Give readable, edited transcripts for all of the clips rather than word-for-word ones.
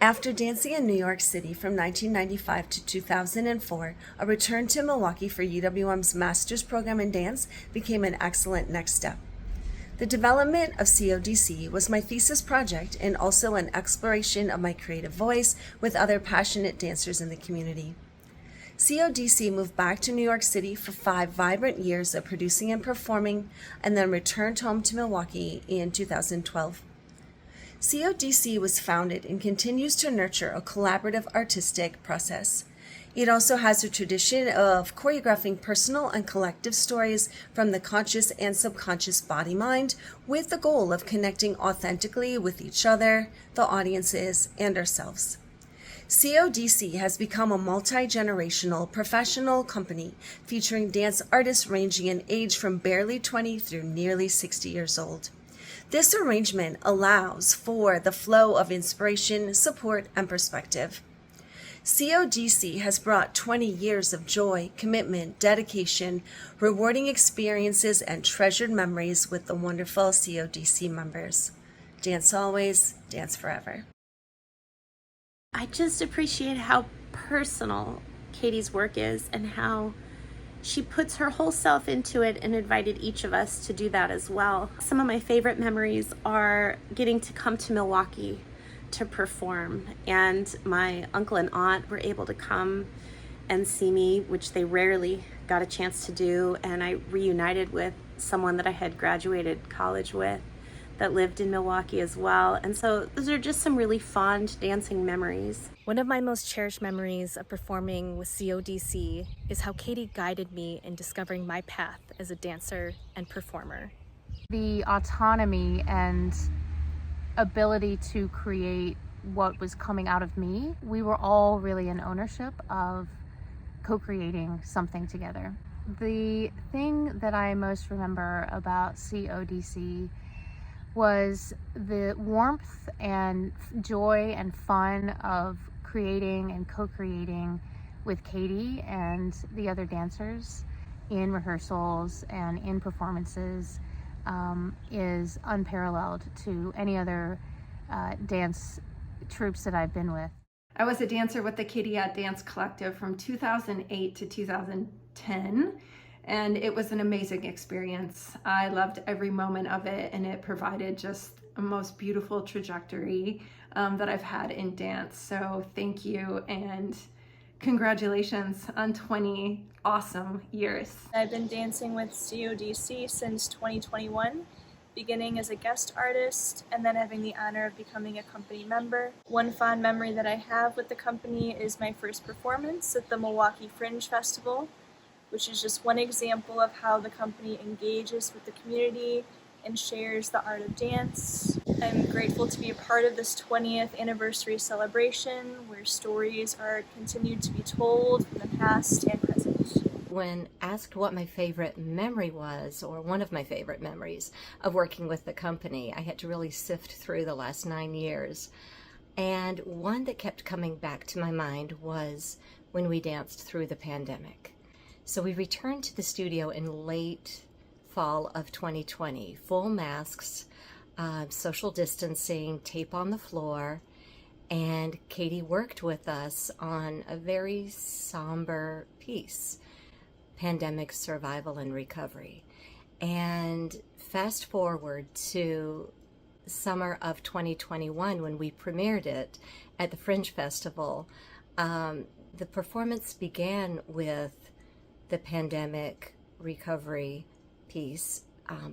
After dancing in New York City from 1995 to 2004, a return to Milwaukee for UWM's master's program in dance became an excellent next step. The development of CODC was my thesis project and also an exploration of my creative voice with other passionate dancers in the community. CODC moved back to New York City for 5 vibrant years of producing and performing, and then returned home to Milwaukee in 2012. CODC was founded and continues to nurture a collaborative artistic process. It also has a tradition of choreographing personal and collective stories from the conscious and subconscious body-mind with the goal of connecting authentically with each other, the audiences, and ourselves. CODC has become a multi-generational professional company featuring dance artists ranging in age from barely 20 through nearly 60 years old. This arrangement allows for the flow of inspiration, support, and perspective. CODC has brought 20 years of joy, commitment, dedication, rewarding experiences, and treasured memories with the wonderful CODC members. Dance always, dance forever. I just appreciate how personal Catey's work is and how she puts her whole self into it and invited each of us to do that as well. Some of my favorite memories are getting to come to Milwaukee to perform, and my uncle and aunt were able to come and see me, which they rarely got a chance to do, and I reunited with someone that I had graduated college with that lived in Milwaukee as well. And so those are just some really fond dancing memories. One of my most cherished memories of performing with CODC is how Catey guided me in discovering my path as a dancer and performer. The autonomy and ability to create what was coming out of me, we were all really in ownership of co-creating something together. The thing that I most remember about CODC was the warmth and joy and fun of creating and co-creating with Catey and the other dancers in rehearsals and in performances is unparalleled to any other dance troupes that I've been with. I was a dancer with the Catey Ott Dance Collective from 2008 to 2010. And it was an amazing experience. I loved every moment of it, and it provided just a most beautiful trajectory that I've had in dance. So thank you, and congratulations on 20 awesome years. I've been dancing with CODC since 2021, beginning as a guest artist and then having the honor of becoming a company member. One fond memory that I have with the company is my first performance at the Milwaukee Fringe Festival, which is just one example of how the company engages with the community and shares the art of dance. I'm grateful to be a part of this 20th anniversary celebration where stories are continued to be told from the past and present. When asked what my favorite memory was, or one of my favorite memories of working with the company, I had to really sift through the last 9 years. And one that kept coming back to my mind was when we danced through the pandemic. So we returned to the studio in late fall of 2020, full masks, social distancing, tape on the floor, and Catey worked with us on a very somber piece, pandemic survival and recovery. And fast forward to summer of 2021 when we premiered it at the Fringe Festival, the performance began with the pandemic recovery piece,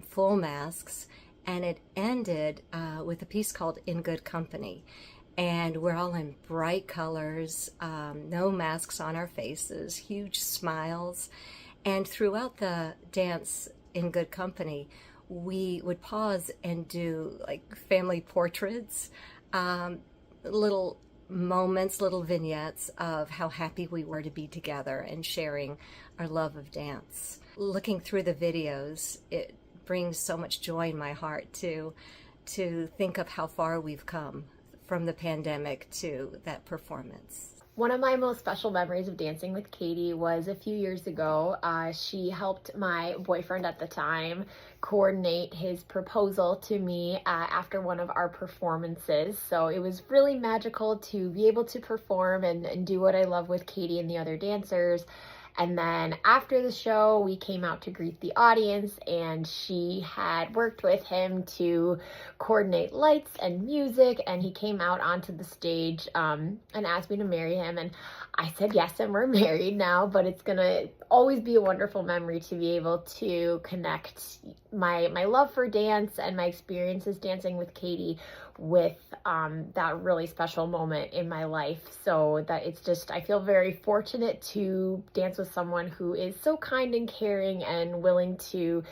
full masks, and it ended with a piece called In Good Company. And we're all in bright colors, no masks on our faces, huge smiles. And throughout the dance In Good Company, we would pause and do like family portraits, little moments, little vignettes of how happy we were to be together and sharing our love of dance. Looking through the videos, it brings so much joy in my heart to think of how far we've come from the pandemic to that performance. One of my most special memories of dancing with Catey was a few years ago. She helped my boyfriend at the time coordinate his proposal to me after one of our performances. So it was really magical to be able to perform and do what I love with Catey and the other dancers. And then after the show, we came out to greet the audience, and she had worked with him to coordinate lights and music, and he came out onto the stage and asked me to marry him. And I said yes, and we're married now, but it's gonna always be a wonderful memory to be able to connect my love for dance and my experiences dancing with Catey with that really special moment in my life. So that it's just, I feel very fortunate to dance with someone who is so kind and caring and willing to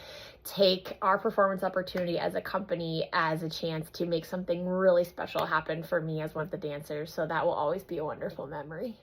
take our performance opportunity as a company as a chance to make something really special happen for me as one of the dancers. So that will always be a wonderful memory.